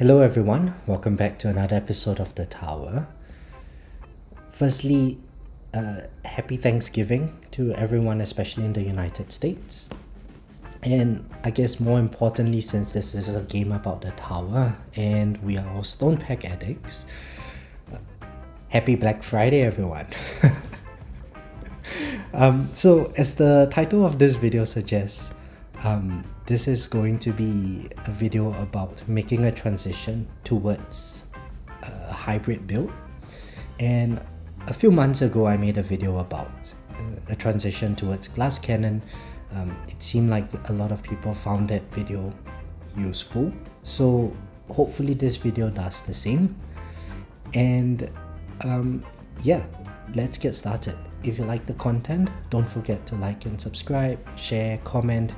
Hello everyone, welcome back to another episode of The Tower. Firstly, happy Thanksgiving to everyone, especially in the United States. And I guess more importantly, since this is a game about the tower and we are all stone pack addicts, happy Black Friday everyone. So as the title of this video suggests, this is going to be a video about making a transition towards a hybrid build. And a few months ago I made a video about a transition towards glass cannon. It seemed like a lot of people found that video useful, so hopefully this video does the same. And yeah, let's get started. If you like the content, don't forget to like and subscribe, share, comment,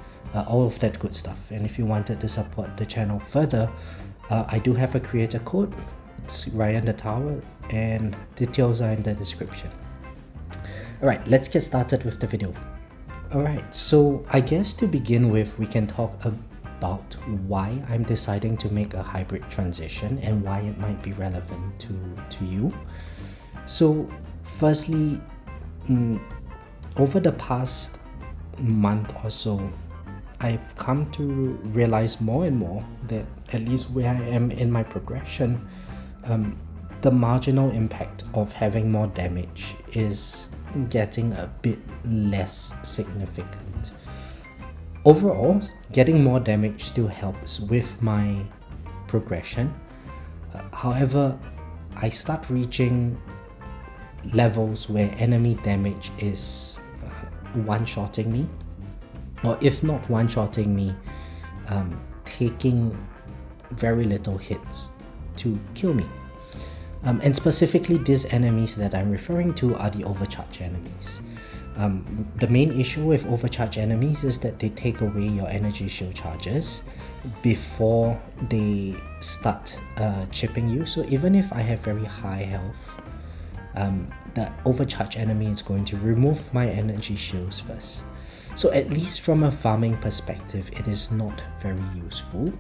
all of that good stuff. And if you wanted to support the channel further, I do have a creator code. It's ryanthetower, and details are in the description. Alright, let's get started with the video. Alright, so I guess to begin with, we can talk about why I'm deciding to make a hybrid transition and why it might be relevant to you. So firstly, over the past month or so, I've come to realize more and more that at least where I am in my progression, the marginal impact of having more damage is getting a bit less significant. Overall, getting more damage still helps with my progression. However, I start reaching levels where enemy damage is one-shotting me, or if not one-shotting me, taking very little hits to kill me. And specifically, these enemies that I'm referring to are the overcharge enemies. The main issue with overcharge enemies is that they take away your energy shield charges before they start chipping you. So even if I have very high health, the overcharge enemy is going to remove my energy shields first. So at least from a farming perspective, it is not very useful.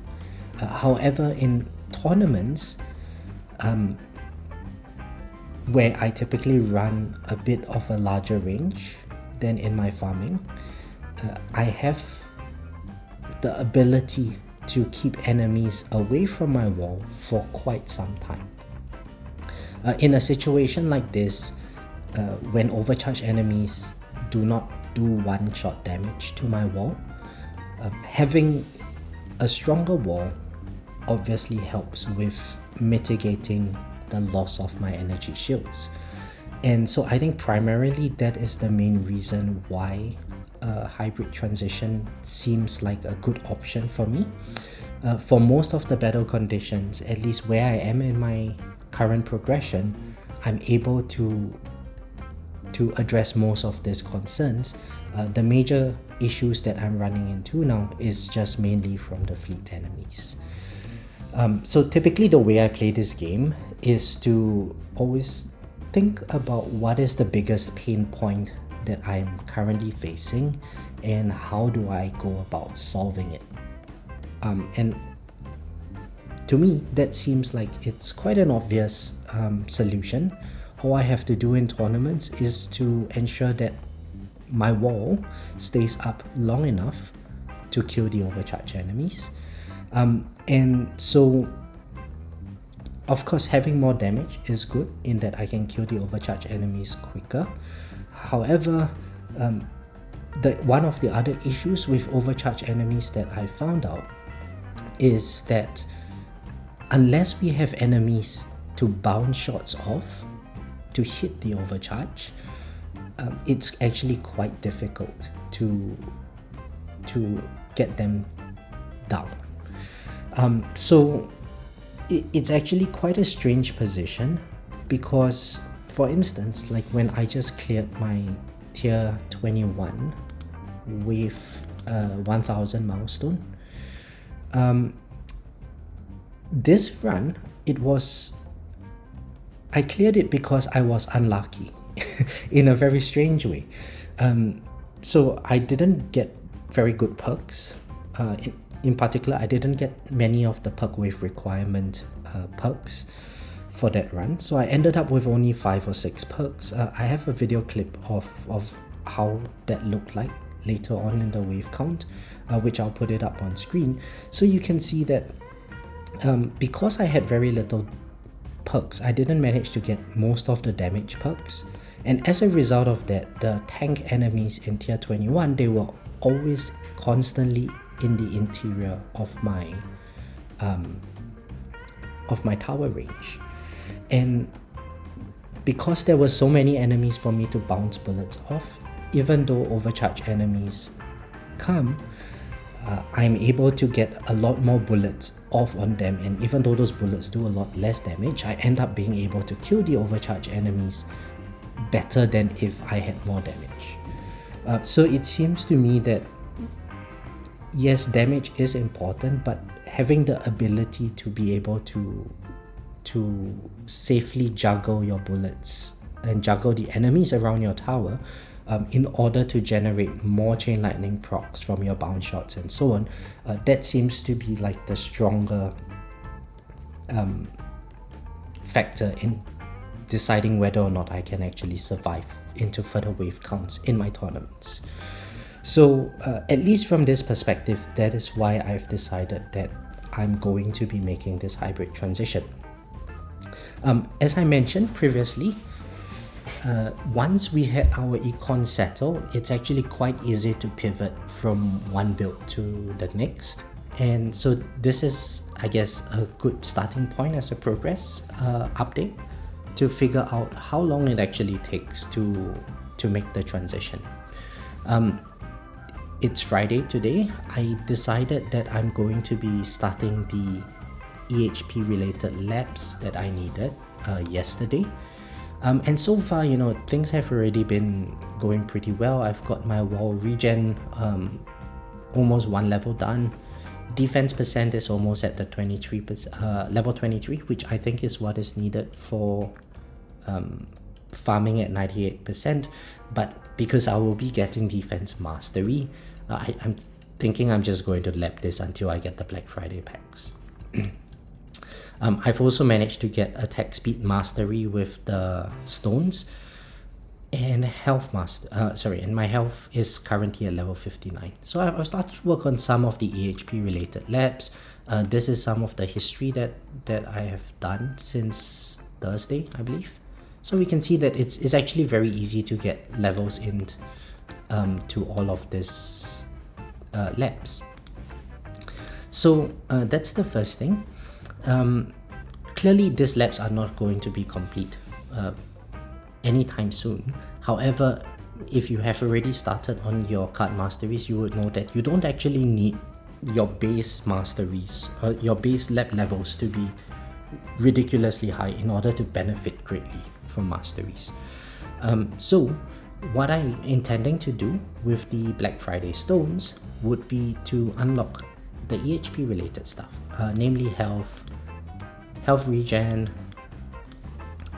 However, in tournaments, where I typically run a bit of a larger range than in my farming, I have the ability to keep enemies away from my wall for quite some time. In a situation like this, when overcharge enemies do not do one-shot damage to my wall, having a stronger wall obviously helps with mitigating the loss of my energy shields. And so I think primarily that is the main reason why a hybrid transition seems like a good option for me. For most of the battle conditions, at least where I am in my current progression, I'm able to address most of these concerns. The major issues that I'm running into now is just mainly from the fleet enemies. So typically the way I play this game is to always think about what is the biggest pain point that I'm currently facing and how do I go about solving it. And to me, that seems like it's quite an obvious solution. All I have to do in tournaments is to ensure that my wall stays up long enough to kill the overcharge enemies. And so, of course, having more damage is good in that I can kill the overcharge enemies quicker. However, one of the other issues with overcharge enemies that I found out is that unless we have enemies to bounce shots off to hit the overcharge, it's actually quite difficult to get them down. So it's actually quite a strange position because, for instance, like when I just cleared my tier 21 with 1000 milestone, this run, I cleared it because I was unlucky in a very strange way. So I didn't get very good perks. in particular, I didn't get many of the perk wave requirement perks for that run, so I ended up with only 5 or 6 perks. I have a video clip of how that looked like later on in the wave count, which I'll put it up on screen, so you can see that because I had very little perks, I didn't manage to get most of the damage perks, and as a result of that, the tank enemies in tier 21, they were always constantly in the interior of my tower range. And because there were so many enemies for me to bounce bullets off, even though overcharge enemies come, I'm able to get a lot more bullets off on them, and even though those bullets do a lot less damage, I end up being able to kill the overcharge enemies better than if I had more damage. So it seems to me that yes, damage is important, but having the ability to be able to safely juggle your bullets and juggle the enemies around your tower in order to generate more chain lightning procs from your bounce shots and so on, that seems to be like the stronger factor in deciding whether or not I can actually survive into further wave counts in my tournaments. So at least from this perspective, that is why I've decided that I'm going to be making this hybrid transition. As I mentioned previously, once we had our econ settled, it's actually quite easy to pivot from one build to the next. And so this is, I guess, a good starting point as a progress update to figure out how long it actually takes to make the transition. It's Friday today. I decided that I'm going to be starting the EHP related labs that I needed yesterday. And so far, things have already been going pretty well. I've got my wall regen almost 1 level done. Defense percent is almost at the 23%, level 23, which I think is what is needed for farming at 98%. But because I will be getting defense mastery, I'm thinking I'm just going to lap this until I get the Black Friday packs. I've also managed to get attack speed mastery with the stones, and and my health is currently at level 59. So I've started to work on some of the EHP related labs. This is some of the history that I have done since Thursday, I believe. So we can see that it's actually very easy to get levels in to all of these labs. So that's the first thing. Clearly these labs are not going to be complete anytime soon. However, if you have already started on your card masteries, you would know that you don't actually need your base masteries or your base lab levels to be ridiculously high in order to benefit greatly from masteries. So what I'm intending to do with the Black Friday stones would be to unlock the EHP related stuff, namely health regen,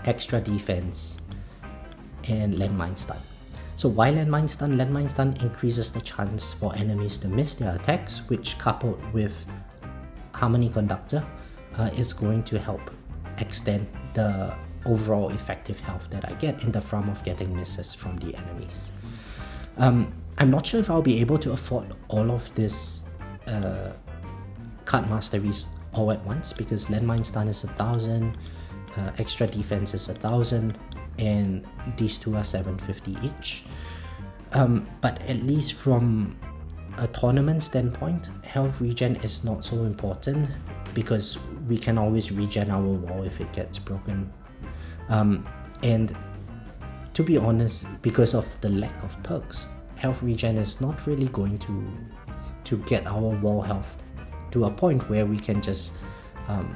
extra defense, and landmine stun. So why landmine stun? Landmine stun increases the chance for enemies to miss their attacks, which coupled with Harmony Conductor is going to help extend the overall effective health that I get in the form of getting misses from the enemies. I'm not sure if I'll be able to afford all of this card masteries all at once, because landmine stun is 1,000, extra defense is 1,000, and these two are 750 each. But at least from a tournament standpoint, health regen is not so important because we can always regen our wall if it gets broken. And to be honest, because of the lack of perks, health regen is not really going to get our wall health to a point where we can just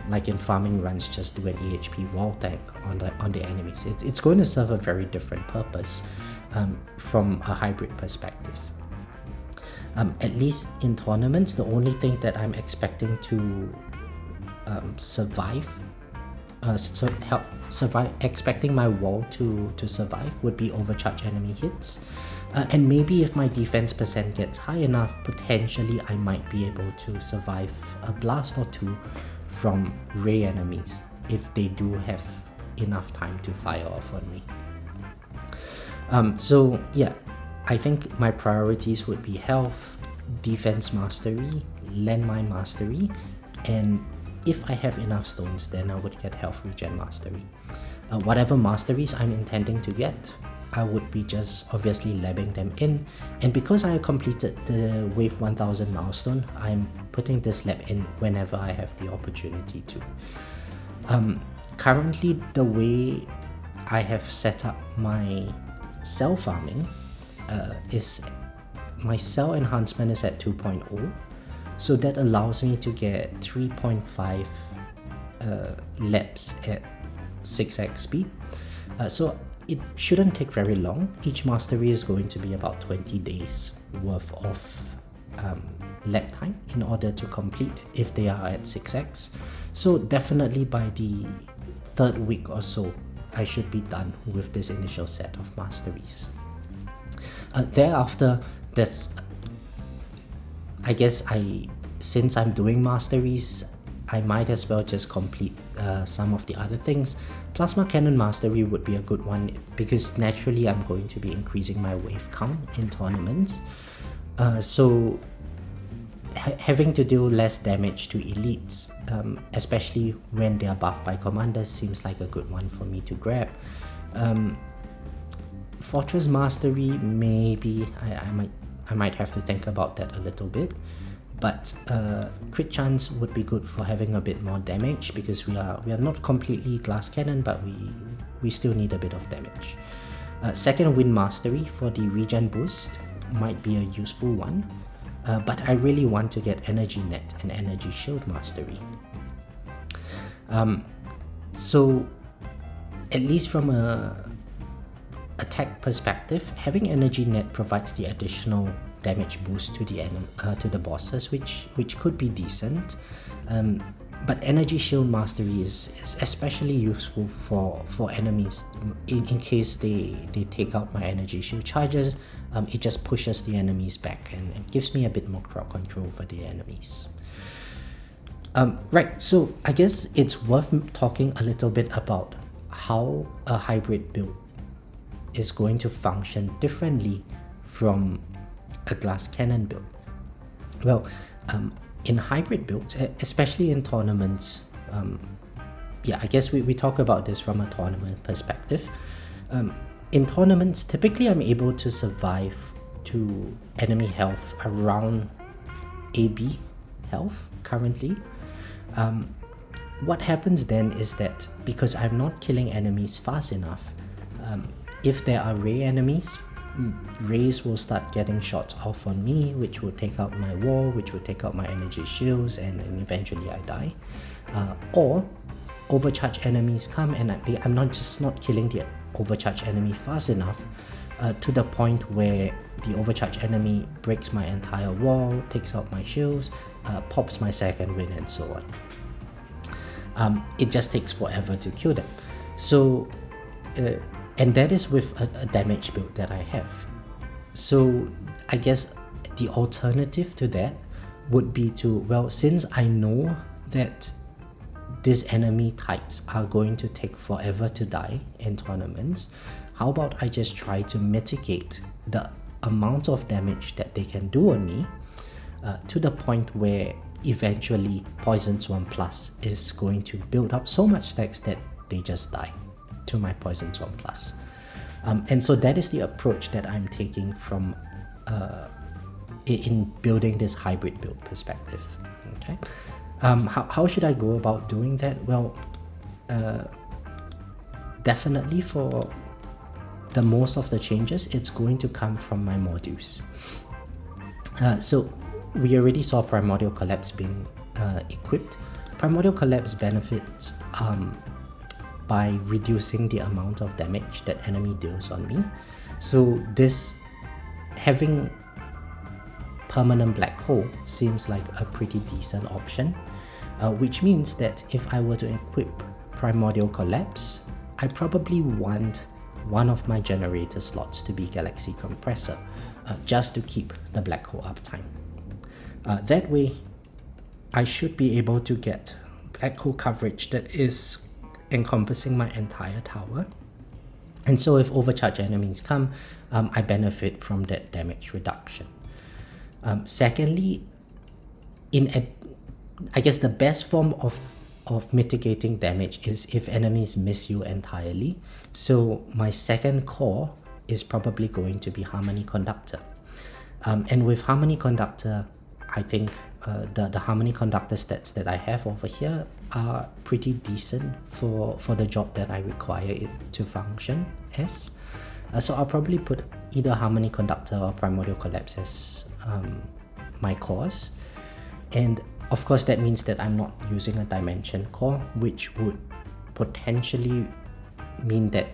like in farming runs, just do an EHP wall tank on the enemies. It's going to serve a very different purpose from a hybrid perspective. At least in tournaments, the only thing that I'm expecting to survive help survive, expecting my wall to survive would be overcharge enemy hits. And maybe if my defense percent gets high enough, potentially I might be able to survive a blast or two from ray enemies if they do have enough time to fire off on me. So yeah, I think my priorities would be health, defense mastery, landmine mastery, and if I have enough stones, then I would get health regen mastery. Whatever masteries I'm intending to get, I would be just obviously labbing them in, and because I completed the wave 1000 milestone, I'm putting this lab in whenever I have the opportunity to. Currently, the way I have set up my cell farming is my cell enhancement is at 2.0, so that allows me to get 3.5 labs at 6x speed. So it shouldn't take very long. Each mastery is going to be about 20 days worth of lab time in order to complete if they are at 6x. So definitely by the 3rd week or so, I should be done with this initial set of masteries. Thereafter, I guess since I'm doing masteries, I might as well just complete some of the other things. Plasma Cannon Mastery would be a good one because naturally I'm going to be increasing my wave count in tournaments. So having to deal less damage to elites, especially when they are buffed by commanders, seems like a good one for me to grab. Fortress Mastery, maybe I might have to think about that a little bit. But crit chance would be good for having a bit more damage because we are not completely glass cannon, but we still need a bit of damage. Second Wind Mastery for the regen boost might be a useful one, but I really want to get Energy Net and Energy Shield Mastery. So at least from a attack perspective, having Energy Net provides the additional damage boost to the bosses, which could be decent. But Energy Shield Mastery is especially useful for enemies in case they take out my Energy Shield charges. It just pushes the enemies back and gives me a bit more crowd control for the enemies. Right, so I guess it's worth talking a little bit about how a hybrid build is going to function differently from a glass cannon build. Well, in hybrid builds, especially in tournaments, yeah, I guess we talk about this from a tournament perspective. In tournaments, typically I'm able to survive to enemy health around AB health currently. What happens then is that because I'm not killing enemies fast enough, if there are ray enemies, rays will start getting shots off on me, which will take out my wall, which will take out my energy shields, and eventually I die. Or overcharged enemies come and I'm not killing the overcharged enemy fast enough to the point where the overcharged enemy breaks my entire wall, takes out my shields, pops my second wind, and so on. It just takes forever to kill them. So and that is with a damage build that I have. So I guess the alternative to that would be to, well, since I know that these enemy types are going to take forever to die in tournaments, how about I just try to mitigate the amount of damage that they can do on me to the point where eventually Poison Swarm Plus is going to build up so much stacks that they just die to my Poison Swarm Plus. And so that is the approach that I'm taking from in building this hybrid build perspective. Okay, how should I go about doing that? Well, definitely for the most of the changes, it's going to come from my modules. So we already saw Primordial Collapse being equipped. Primordial Collapse benefits by reducing the amount of damage that enemy deals on me. So this having permanent black hole seems like a pretty decent option, which means that if I were to equip primordial collapse, I probably want one of my generator slots to be Galaxy Compressor, just to keep the black hole uptime. That way, I should be able to get black hole coverage that is encompassing my entire tower. And so if overcharged enemies come, I benefit from that damage reduction. Secondly, I guess the best form of mitigating damage is if enemies miss you entirely. So my second core is probably going to be Harmony Conductor. And with Harmony Conductor, I think the Harmony Conductor stats that I have over here are pretty decent for the job that I require it to function as. So I'll probably put either Harmony Conductor or Primordial Collapse as my cores. And of course that means that I'm not using a Dimension core, which would potentially mean that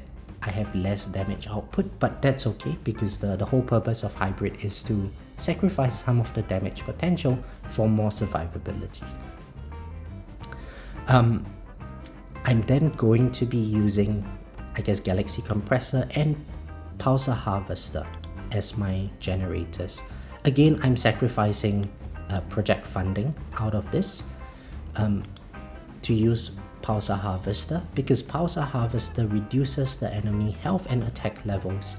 I have less damage output, but that's okay because the whole purpose of hybrid is to sacrifice some of the damage potential for more survivability. I'm then going to be using, I guess, Galaxy Compressor and Pulsar Harvester as my generators. Again, I'm sacrificing project funding out of this to use Pulsar Harvester, because Pulsar Harvester reduces the enemy health and attack levels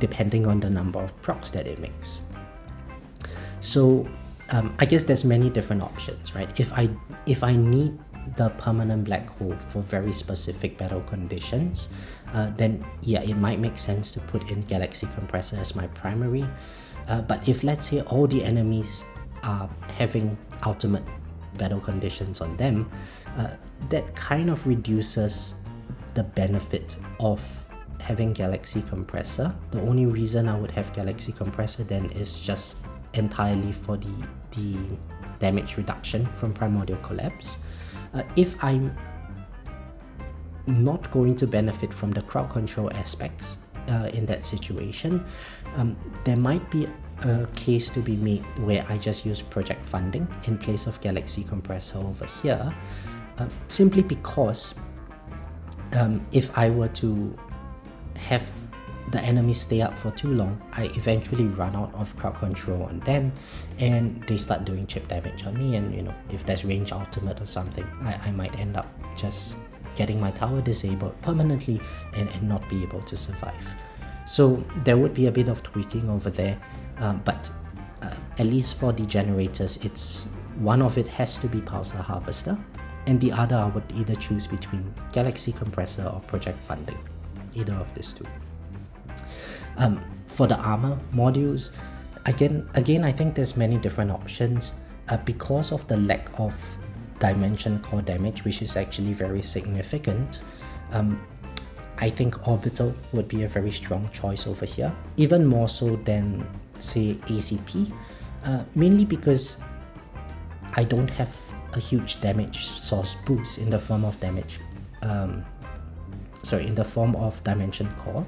depending on the number of procs that it makes. So I guess there's many different options, right? If I need the permanent black hole for very specific battle conditions, then yeah, it might make sense to put in Galaxy Compressor as my primary. But if let's say all the enemies are having ultimate battle conditions on them, that kind of reduces the benefit of having Galaxy Compressor. The only reason I would have Galaxy Compressor then is just entirely for the damage reduction from Primordial Collapse. If I'm not going to benefit from the crowd control aspects in that situation, there might be a case to be made where I just use project funding in place of Galaxy Compressor over here, simply because if I were to have the enemies stay up for too long, I eventually run out of crowd control on them and they start doing chip damage on me, and you know, if there's range ultimate or something, I might end up just getting my tower disabled permanently and not be able to survive. So there would be a bit of tweaking over there, but at least for the generators, it's one of it has to be Pulsar Harvester, and the other I would either choose between Galaxy Compressor or Project Funding, either of these two. For the armor modules, again I think there's many different options because of the lack of Dimension core damage, which is actually very significant. I think Orbital would be a very strong choice over here, even more so than say ACP, mainly because I don't have a huge damage source boost in the form of in the form of Dimension core.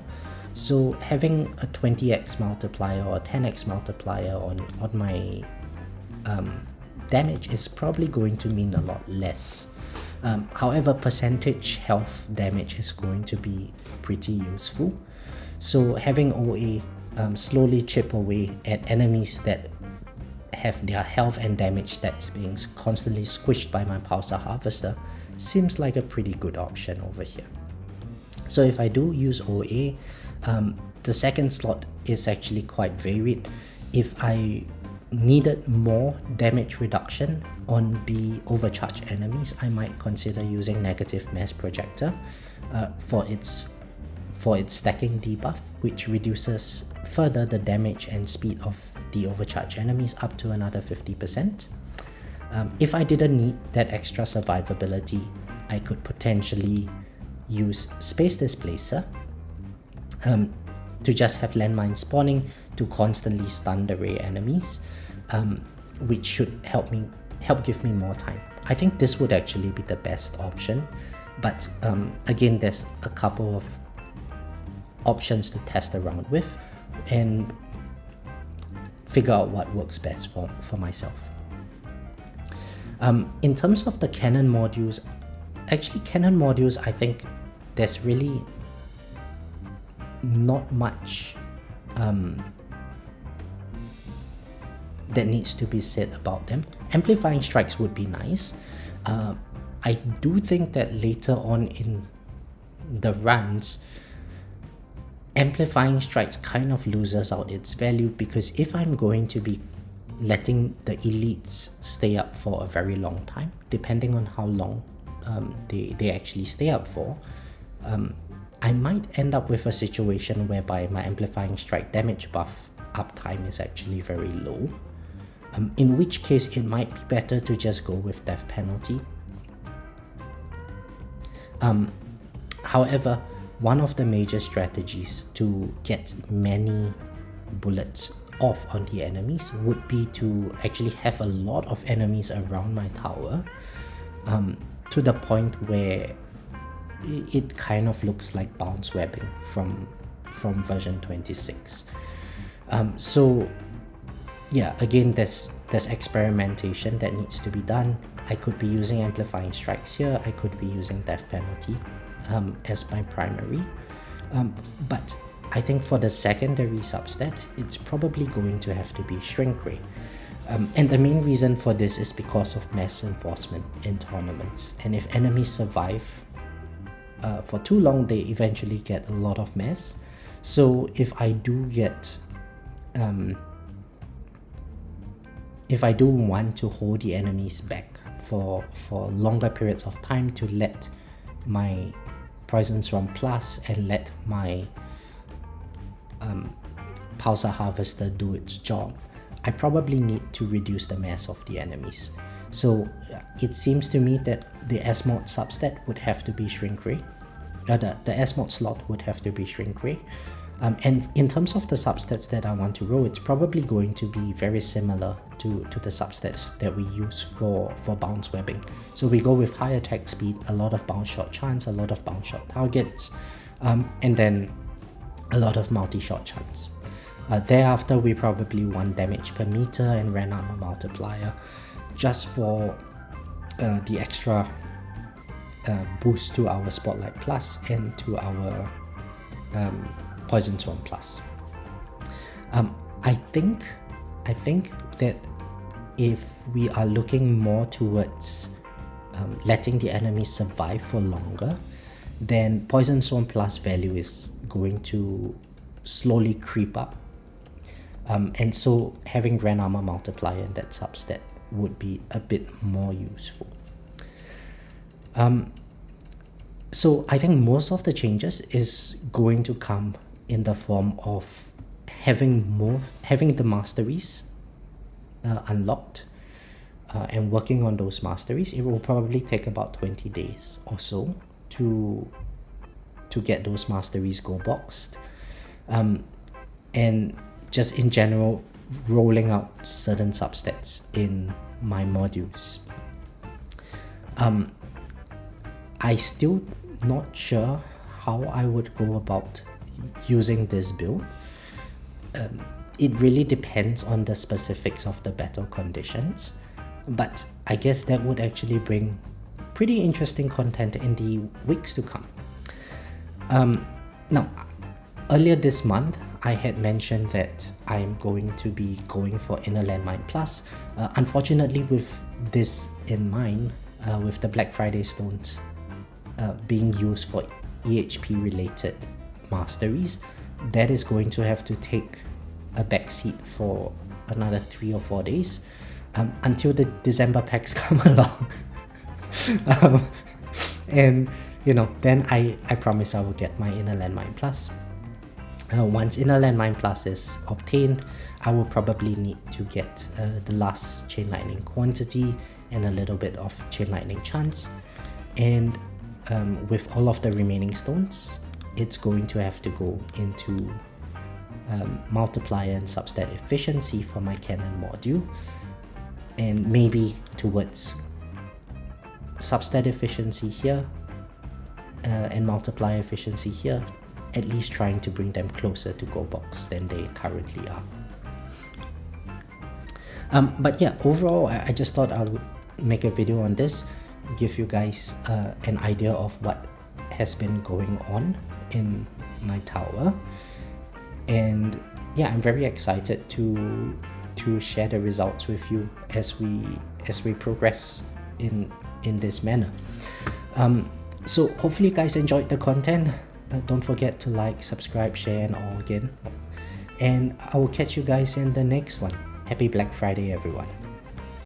So having a 20x multiplier or 10x multiplier on my damage is probably going to mean a lot less. However, percentage health damage is going to be pretty useful. So having OA slowly chip away at enemies that have their health and damage stats being constantly squished by my Pulsar Harvester seems like a pretty good option over here. So if I do use OA, the second slot is actually quite varied. If I needed more damage reduction on the overcharged enemies, I might consider using Negative Mass Projector for its stacking debuff, which reduces further the damage and speed of the overcharged enemies up to another 50%. If I didn't need that extra survivability, I could potentially use Space Displacer to just have landmine spawning to constantly stun the ray enemies, which should help give me more time. I think this would actually be the best option, but again, there's a couple of options to test around with and figure out what works best for myself. In terms of the cannon modules, actually cannon modules, I think there's really not much that needs to be said about them. Amplifying strikes would be nice. I do think that later on in the runs, amplifying strikes kind of loses out its value, because if I'm going to be letting the elites stay up for a very long time, depending on how long they actually stay up for, I might end up with a situation whereby my amplifying strike damage buff uptime is actually very low, in which case it might be better to just go with death penalty. However, one of the major strategies to get many bullets off on the enemies would be to actually have a lot of enemies around my tower, to the point where it kind of looks like bounce webbing from version 26. So yeah, again, there's experimentation that needs to be done. I could be using amplifying strikes here, I could be using death penalty as my primary, but I think for the secondary substat, it's probably going to have to be shrink ray. And the main reason for this is because of mass enforcement in tournaments, and if enemies survive for too long, they eventually get a lot of mass. So if I do get if I do want to hold the enemies back for longer periods of time to let my Poison Swarm Plus and let my Pulsar Harvester do its job, I probably need to reduce the mass of the enemies. So it seems to me that the S-Mod substat would have to be shrink ray. The S-Mod slot would have to be shrink ray. And in terms of the substats that I want to roll, it's probably going to be very similar to the substats that we use for bounce webbing. So we go with high attack speed, a lot of bounce shot chance, a lot of bounce shot targets, and then a lot of multi-shot chance. Thereafter, we probably want damage per meter and Ren Armor multiplier, just for the extra boost to our Spotlight Plus and to our Poison Swarm Plus. I think that if we are looking more towards letting the enemy survive for longer, then Poison Swarm Plus value is going to slowly creep up. And so having Ren Armor multiplier in that substat would be a bit more useful. So I think most of the changes is going to come in the form of having the masteries unlocked, and working on those masteries. It will probably take about 20 days or so to get those masteries go boxed, and just in general rolling out certain substats in my modules. I still not sure how I would go about using this build. It really depends on the specifics of the battle conditions, but I guess that would actually bring pretty interesting content in the weeks to come. Now, earlier this month, I had mentioned that I'm going to be going for Inner Landmine Plus. Unfortunately, with this in mind, with the Black Friday stones being used for EHP related masteries, that is going to have to take a backseat for another 3 or 4 days until the December packs come along. And you know, then I promise I will get my Inner Landmine Plus. Once Inner Landmine Plus is obtained, I will probably need to get the last Chain Lightning quantity and a little bit of Chain Lightning chance, and with all of the remaining stones, it's going to have to go into multiplier and substat efficiency for my cannon module, and maybe towards substat efficiency here and multiplier efficiency here, at least trying to bring them closer to go box than they currently are. But yeah, overall, I just thought I would make a video on this. give you guys an idea of what has been going on in my tower. And yeah, I'm very excited to share the results with you as we progress in this manner. So hopefully you guys enjoyed the content. Don't forget to like, subscribe, share, and all again. And I will catch you guys in the next one. Happy Black Friday, everyone.